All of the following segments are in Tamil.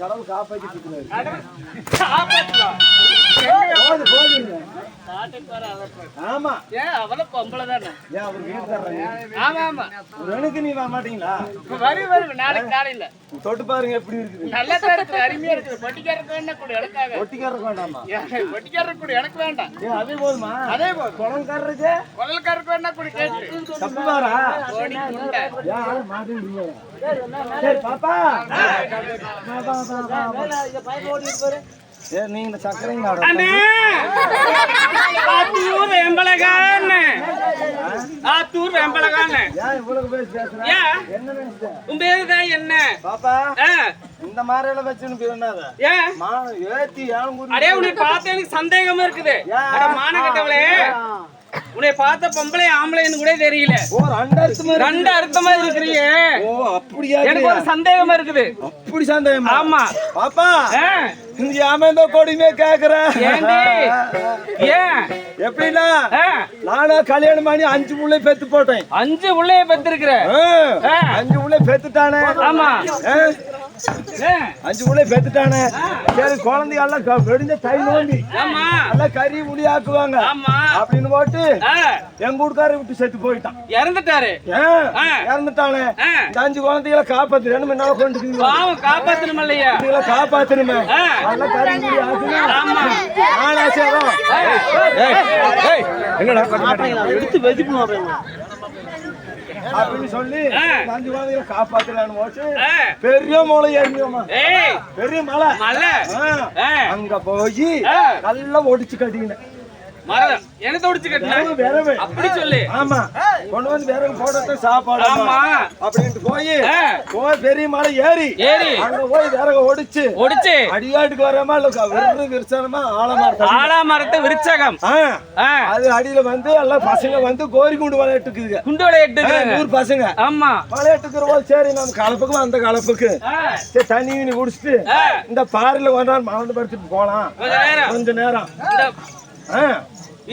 கடவுள் காப்பாற்றி ஆமா ஏன் அவளை பொம்பளை தானே ஏன் அவர் வீட்டு ஆமா ஆமா எனக்கு நீ வர மாட்டீங்களா வரும் நாளைக்கு காலையில தொட்டு பாருங்க எப்படி இருக்குது நல்லா தான் இருக்குது அருமையா இருக்குது பொட்டிக்காரருக்கு வேண்டாம் கூட எனக்காக ஒட்டிக்காரருக்கு வேண்டாமா பொட்டிக்காரருக்கு கூட எனக்கு வேண்டாம் ஏன் அதே போதுமா அதே போதும் குளம்காரருக்கு குழல்காரருக்கு வேணா கூட கேட்டு தப்பு பாரா ஓடி முண்டை யாரும் மாட்டீங்க சரி பாப்பா சரி நீங்க சக்கரைங்க ஆத்தூர் வெம்பலகான்னு ஆத்தூர் வெம்பலகான்னு ஏன் இவ்வளவு பேர் பேசுறேன் என்ன நினைச்ச உன் பேரு தான் என்ன பாப்பா இந்த மாதிரி எல்லாம் வச்சுன்னு பேருனாத ஏன் ஏத்தி ஏன் அடே உன்னை பார்த்து எனக்கு சந்தேகமா இருக்குது அட மானகட்டவளே உன்னை பார்த்த பொம்பளை ஆம்பளைன்னு கூட தெரியல ரெண்டு அர்த்தமா இருக்கிறீங்க ஓ அப்படியா எனக்கு ஒரு சந்தேகமா இருக்குது அப்படி சந்தேகம் ஆமா பாப்பா இந்த ஏமாந்த கொடிமே கேக்குறேன் ஏன் எப்படின்னா நானா கல்யாணம் பண்ணி 5 புள்ளை பெத்து போட்டேன் 5 புள்ளைய பெத்திருக்கிற 5 புள்ளை பெத்துட்டானே ஆமா 5 புள்ளை பெத்துட்டானே சரி குழந்தைங்க எல்லாம் வெடிஞ்ச தை நோண்டி ஆமா எல்லாம் கறி முடி ஆக்குவாங்க ஆமா அப்படின்னு போட்டு எங்க வீட்டுக்காரரை விட்டு செத்து போயிட்டான் இறந்துட்டாரு இறந்துட்டானே இந்த 5 குழந்தைகளை காப்பாத்துறேன்னு என்னால கொண்டு காப்பாத்தணும் இல்லையா காப்பாத்தணுமே அதெல்லாம் கறி முடி ஆக்குனா நானா சேரும் என்னடா எடுத்து வெதிக்கணும் அப்படின்னு சொல்லி 5 குழந்தைகளை காப்பாத்தலான்னு போச்சு பெரிய மலை ஏறியோமா பெரிய மலை அங்க போய் நல்லா ஒடிச்சு கட்டிக்கினேன் எனக்கு ஒடிச்சு கட்டினேன் அப்படி சொல்லு ஆமா கொண்டு வந்து விறகு போட்டு சாப்பாடு ஆமா அப்படின்ட்டு போய் பெரிய மலை ஏறி அங்க போய் விறகு ஒடிச்சு அடியாட்டுக்கு வராம இல்ல விரிச்சனமா ஆலமரத்தை விரிச்சகம் அது அடியில வந்து எல்லாம் பசங்க வந்து கோரி குண்டு விளையாட்டுக்குதுங்க குண்டு விளையாட்டு ஊர் பசங்க ஆமா விளையாட்டுக்கிற போது சரி நம்ம கலப்புக்கும் அந்த கலப்புக்கு சரி தண்ணி குடிச்சிட்டு இந்த பாறையில ஒரு நாள் மறந்து படுத்துட்டு போலாம் கொஞ்ச நேரம்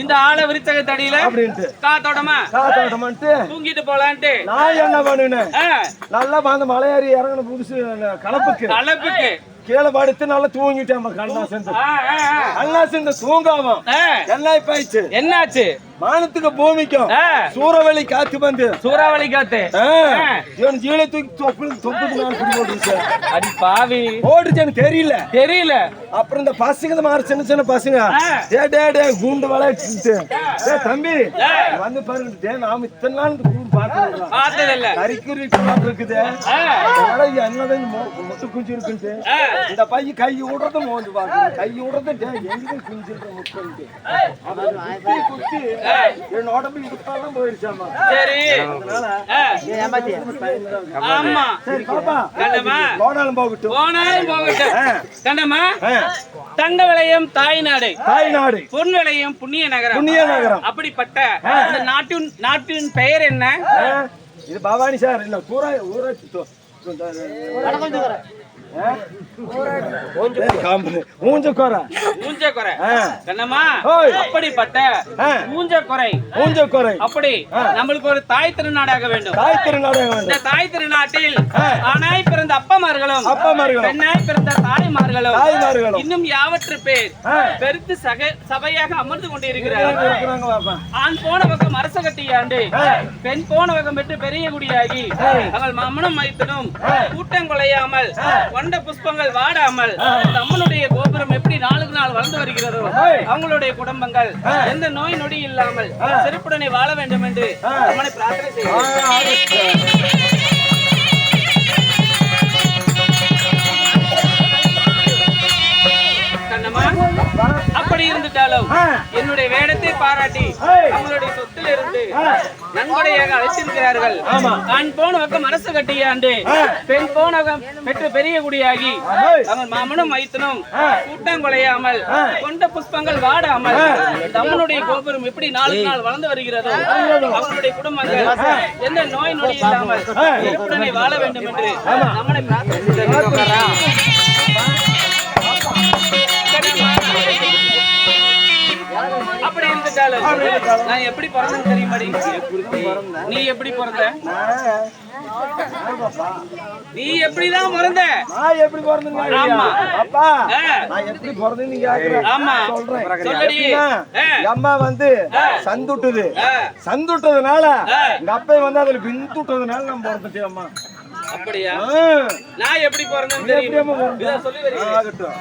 இந்த ஆளை விரிச்சக தடியில அப்படின்ட்டு காத்தோட்டமான்ட்டு தூங்கிட்டு போலான்ட்டு நான் என்ன பண்ணுனேன் நல்லா அந்த மலையாரி இறங்கின புதுசு கலப்புக்கு கீழே படுத்து நல்லா தூங்கிட்டேன் கண்ணா சேர்ந்து தூங்காம என்ன போயிடுச்சு என்னாச்சு மானத்துக்கு பூமிக்கும் சூறாவளி காத்து வந்து சூறாவளி காத்து ஜீலை தூக்கி தொப்புக்கு அடி பாவி ஓடுச்சு எனக்கு தெரியல அப்புறம் இந்த பசங்க மாதிரி சின்ன பசங்க கூண்டு விளையாட்டு தம்பி வந்து பாருங்க நாம இத்தனை நாள் பார்த்ததில்ல கறிக்குறி இருக்குது என்னதான் முட்டு குஞ்சு இருக்குன்ட்டு இந்த பையன் கை விடுறது மோந்து பாக்குறேன் கை விடுறது எங்க குஞ்சுன்ற முட்டு குத்தி என் உடம்பு இதுக்காக போயிருச்சாமா சரி ஆமா சரி பாப்பா போனாலும் போகட்டும் கண்டமா தங்க விளையும் தாய்நாடு பொன் விளையும் புண்ணிய நகரம் அப்படிப்பட்ட இந்த நாட்டின் பெயர் என்ன? இது பவானி சார் இல்ல ஊராட்சி அப்படிப்பட்ட அப்படி நம்மளுக்கு ஒரு தாய் திருநாடாக வேண்டும். இந்த தாய் திருநாட்டில் ஆணாய் பிறந்த அப்பமார்களும் பெண்ணாய் பிறந்த தாய்மார்களும் இன்னும் யாவற்று பேர் பெருத்து சபையாக அமர்ந்து கொண்டிருக்கிறார்கள். ஆண் போன வகம் அரச கட்டியாண்டு பெண் போன வகம் பெற்று பெரிய குடியாகி அவள் மமனும் மைத்தனும் கூட்டம் கொலையாமல் கொண்ட புஷ்பங்கள் வாடாமல் அம்மனுடைய கோபுரம் எப்படி நாளுக்கு நாள் வளர்ந்து வருகிறதோ அவங்களுடைய குடும்பங்கள் எந்த நோய் நொடி இல்லாமல் சிறப்புடனே வாழ வேண்டும் என்று அம்மனை பிரார்த்தனை செய்கிறேன். அப்படி இருந்துட்டாலும் என்னுடைய வேடத்தை பாராட்டி அவங்களுடைய சொத்துல இருந்து நன்கொடையாக அழைத்திருக்கிறார்கள். ஆண் போன வகம் அரசு கட்டியாண்டு பெண் போன வகம் பெற்று பெரிய குடியாகி அவன் மாமனும் மைத்தனும் கூட்டம் கொலையாமல் கொண்ட புஷ்பங்கள் வாடாமல் தம்மனுடைய கோபுரம் எப்படி நாளுக்கு நாள் வளர்ந்து வருகிறதோ அவங்களுடைய குடும்பங்கள் எந்த நோய் நொடி இல்லாமல் சிறப்புடனே வாழ வேண்டும் என்று நம்மளை பிரார்த்தனை செய்கிறோம். அப்படி இருந்துட்டாலும் இருந்தாலும் நான் எப்படி பிறந்தேன்னு தெரியுமாடி? நீ எப்படி பிறந்த? நீ எப்படிதான் பிறந்த? நான் எப்படி பிறந்தேன்னு ஆமா அப்பா நான் எப்படி பிறந்தேன்னு கேக்குறேன். ஆமா சொல்றேன். சொல்லடி. அம்மா வந்து சந்துட்டது, சந்துட்டதுனால எங்க அப்பா வந்து அதுல பிந்துட்டதுனால நான் பிறந்துட்டேன் அம்மா. அப்படியா? நான் எப்படி பிறந்தேன்னு தெரியுமா? இத சொல்லி வரீங்க. ஆகட்டும்.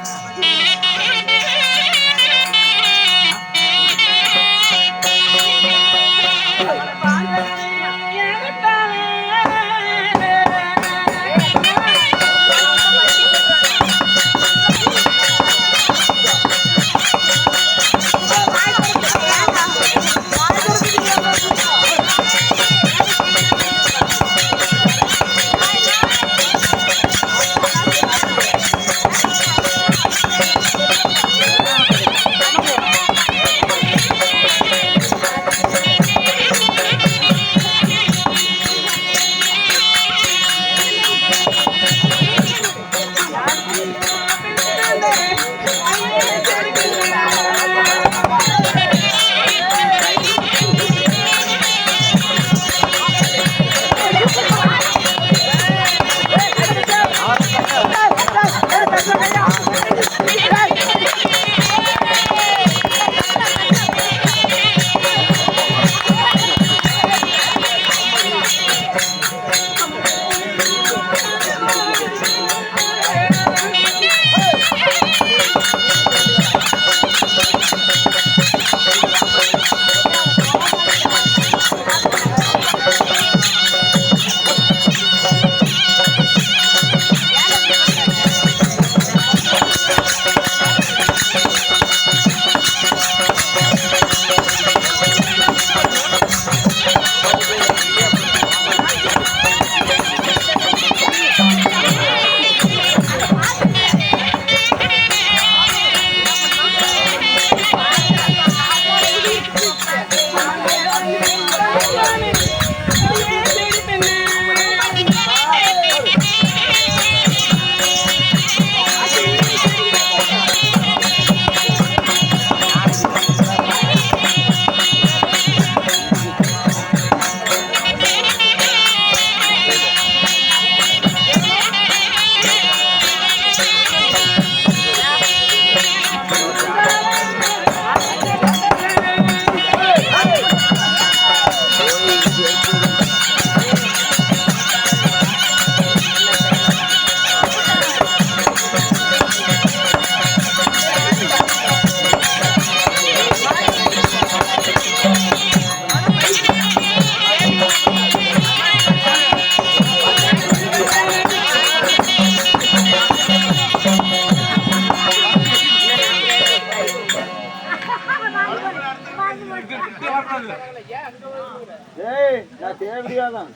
ஏய் நான் தேவடியாதான்.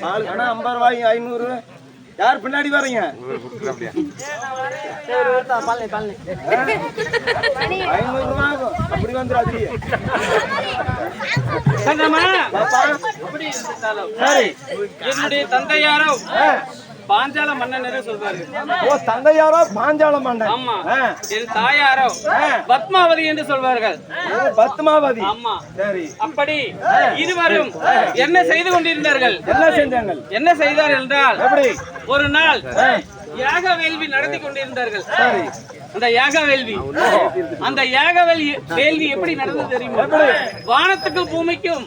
ஆளு கணா 50 ரூபாய் 500. யார் பின்னாடி வரீங்க? 500 ரூபாய் ஆகும். அப்படி வந்துடாதீ. கண்ணம்மா பாப்பா அப்படி இருந்தாலும் சரி. என்னுடைய தந்தையாரோ பாஞ்சால மன்னன் என்று சொல்வாரு. ஓ தந்தையாரோ பாஞ்சால மன்னன். ஆமா. என் தாயாரோ பத்மாவதி என்று சொல்வார்கள். பத்மாவதி. ஆமா. சரி. அப்படி இருவரும் என்ன செய்து கொண்டிருந்தார்கள்? என்ன செஞ்சாங்க? என்ன செய்தார் என்றால் எப்படி? ஒரு நாள் யாக வேள்வி நடத்தி கொண்டிருந்தார்கள். சரி. அந்த யாக வேள்வி வேள்வி எப்படி நடந்தது தெரியுமா? வானத்துக்கும் பூமிக்கும்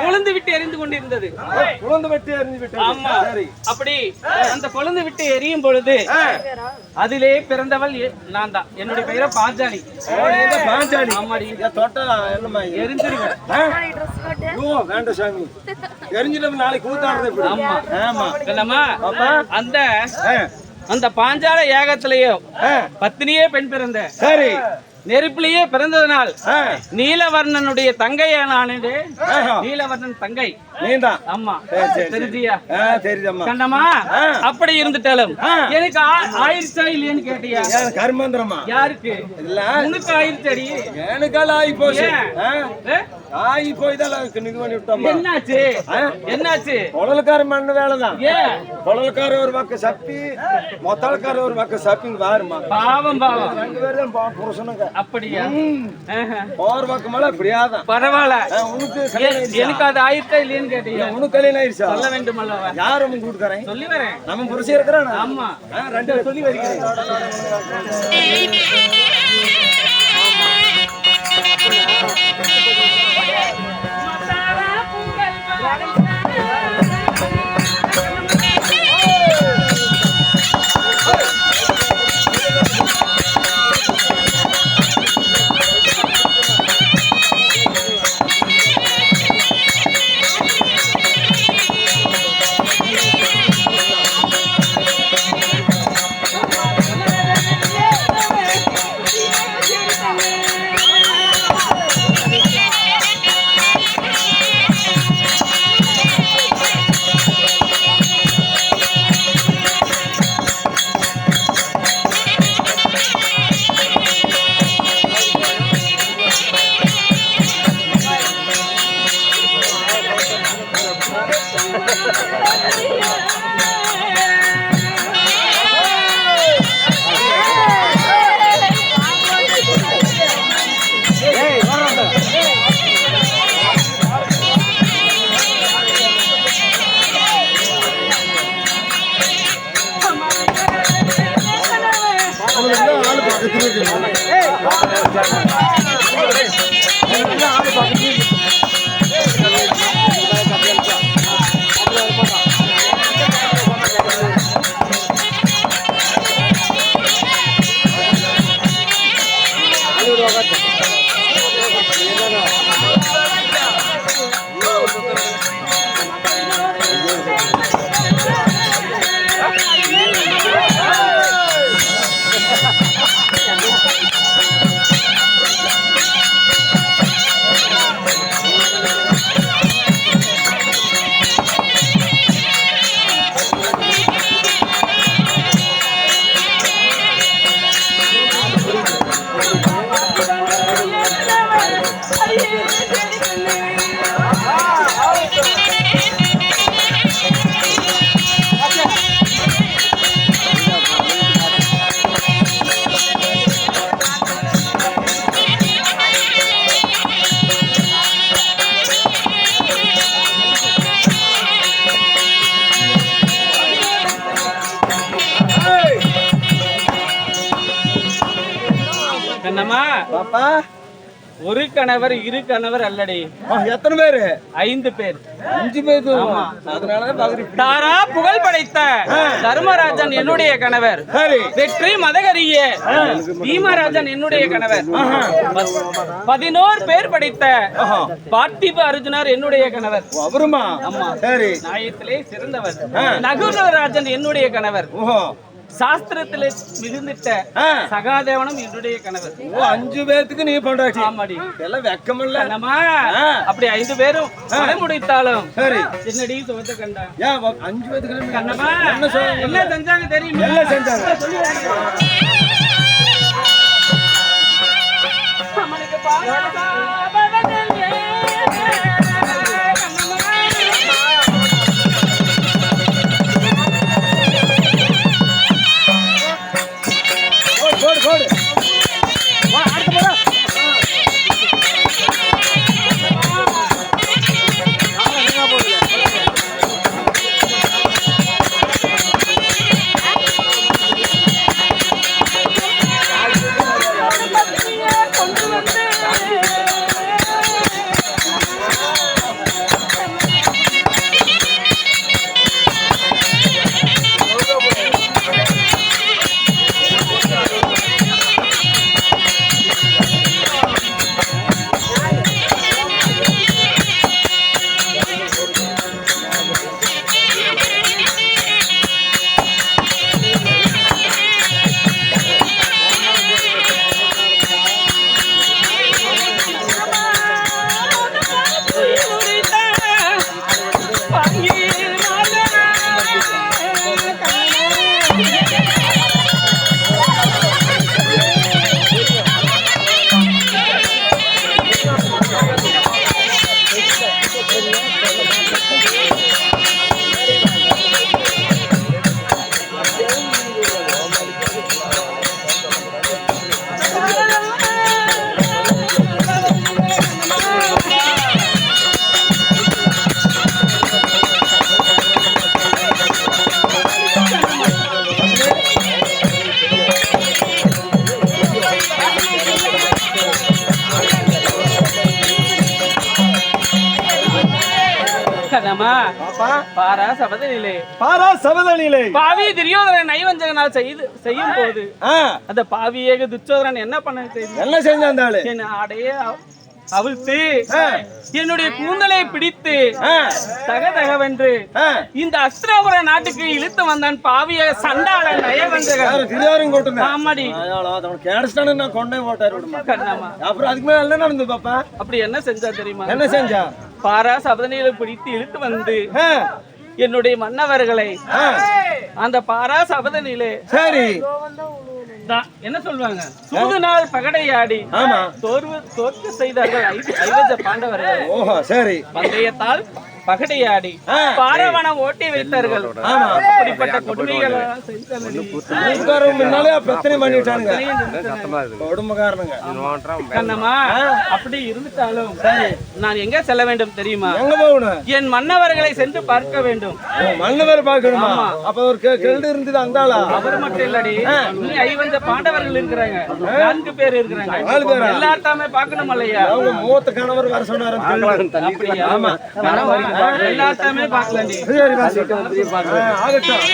கொழுந்து விட்டு எரிந்து கொண்டிருந்தது. கொழுந்து விட்டு எரிந்து விட்டு. ஆமா. அப்படி அந்த கொழுந்து விட்டு எரியும் பொழுது அதிலே பிறந்தவள் நான் தான். என்னுடைய பெயரை பாஞ்சாலி. பாஞ்சாலி. ஆமாடி. தொட்டா என்னமா எரிஞ்சிருவேன். வேண்டாம் சாமி. எரிஞ்சிட்டு நாளைக்கு கூத்தாடுறது. ஆமா ஆமா. என்னம்மா அந்த பாஞ்சால யாகத்திலேயோ பத்தினியே பெண் பிறந்த. சரி. நெருப்பிலேயே பிறந்ததனால் நீலவர்ணனுடைய தங்கையா நான். நீலவர்ணன் தங்கை நீதான். ஆமா. தெரிஞ்சியா? தெரியுதம்மா. கண்டமா. அப்படி இருந்துட்டாலும் எனக்கு ஆயிடுச்சா இல்லையான்னு கேட்டியா? கர்மந்திரமா? யாருக்கு? இல்ல உனக்கு ஆயிடுச்சடி. எனக்கால ஆகி போச்சு. ஆகி போய் தான் இது பண்ணி விட்டோம். என்னாச்சு என்னாச்சு? குழல்கார மண்ணு வேலைதான். ஏன் குழல்கார ஒரு பக்கம் சப்பி, மொத்தக்கார ஒரு பக்கம் சப்பிங்க பாருமா. பாவம் பாவம். 2 பேரும் புருஷனுங்க. அப்படியா? போற பக்கமெல்லாம் இப்படியாதான். பரவாயில்ல. உனக்கு எனக்கு அது ஆயிட்டா இல்லையான்னு கேட்டீங்க. உனக்கு கல்யாணம் ஆயிடுச்சா? சொல்ல வேண்டும் அல்லவா? யார் உங்க கூட்டுக்காரன்? சொல்லி வரேன். நம்ம புருஷன் இருக்கிறான். ஆமா 2 பேர் சொல்லி வருகிறேன். கண்ணம்மா, பாப்பா ஒரு கணவர் இரு கணவர் அல்லடி. எத்தனை பேரு? 5 பேர். 5 பேரு. அதனாலதான் பாக்குறீங்க. தாரா புகழ் படைத்த தர்மராஜன் என்னுடைய கணவர். வெற்றி மதகரிய பீமராஜன் என்னுடைய கணவர். 11 பேர் படைத்த பார்த்திப அர்ஜுனர் என்னுடைய கணவர். அவருமா? ஆமா. சரி. நாயத்திலே சிறந்தவர் நகுலராஜன் என்னுடைய கணவர். சாஸ்திரத்திலே மிகுந்திட்ட சகாதேவனும் என்னுடைய கணவர். 5 பேருக்கு நீ பண்றாச்சு. ஆமாடி. எல்லாம் வெக்கமில்ல. அப்படி 5 பேரும் முடித்தாலும் சரி என்னடி சோத்த கண்டா? 5 பேருக்கு கண்ணம்மா என்ன செஞ்சாங்க தெரியுமா? என்ன செஞ்சாங்க? அவனுக்கு பாராதா பவனல்லே போடு போடு வா அடுத்து போடா. கண்ணம்மா பாப்பா பாரா சபதனிலே பாரா சபதனிலே பாவி துரியோதனன் நைவஞ்சகனால் செய்யும் போது அந்த பாவியேக துச்சோதனன் என்ன பண்ண என்ன செஞ்சான் ஆளு என் ஆடையே அவிழ்த்து என்னுடைய கூந்தலை பிடித்து தகதகவென்று இந்த அஸ்திராபுர நாட்டுக்கு இழுத்து வந்தான் பாவிய சண்டாள நயவஞ்சகன். ஆமாடி நான் கொண்டே போட்டாரு கண்ணம்மா. அப்புறம் அதுக்கு மேல என்ன நடந்து பாப்பா அப்படி என்ன செஞ்சா தெரியுமா? என்ன செஞ்சா? பாரா சபதனில பிடித்து இழுத்து வந்து என்னுடைய மன்னவர்களை அந்த பாரா சபதனிலே சரி என்ன சொல்வாங்க சூது நாள் பகடையாடி ஆமா தோற்க செய்தார்கள் ஐவஜ பாண்டவர்கள். ஓஹோ சரி. பந்தயத்தால் பகடையாடி பாரவனம் ஓட்டி வைத்தார்கள். அப்படிப்பட்ட கொடுமைகளை முன்னாலே பிரச்சனை பண்ணிட்டானுங்க கொடுமைக்காரனுங்க. கண்ணம்மா அப்படி இருந்துட்டாலும் நான் எங்க செல்ல வேண்டும் தெரியுமா? எங்க போகணும்? என் மன்னவர்களை சென்று பார்க்க வேண்டும். மன்னவர் பார்க்கணுமா? அப்ப ஒரு கெல்டு இருந்தது அந்தாளா? அவர் மட்டும் இல்லடி, நீ ஐவஞ்ச பாண்டவர்கள் இருக்கிறாங்க, 4 பேர் இருக்கிறாங்க. எல்லாத்தாமே பார்க்கணும் இல்லையா? அவங்க மூத்த கணவர் வர சொன்னாரு. அப்படியா? ஆமா எல்லாத்தையுமே பார்க்கலாம். ஆகட்டும்.